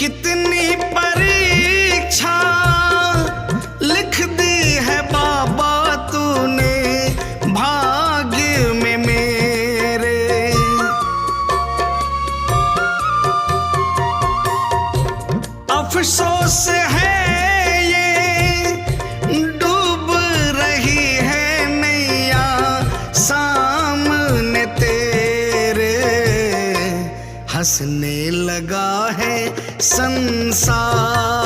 कितनी परीक्षा लिख दी है बाबा तूने भाग्य में मेरे। अफसोस है ये डूब रही है नैया सामने तेरे। हंसने लगा है संसार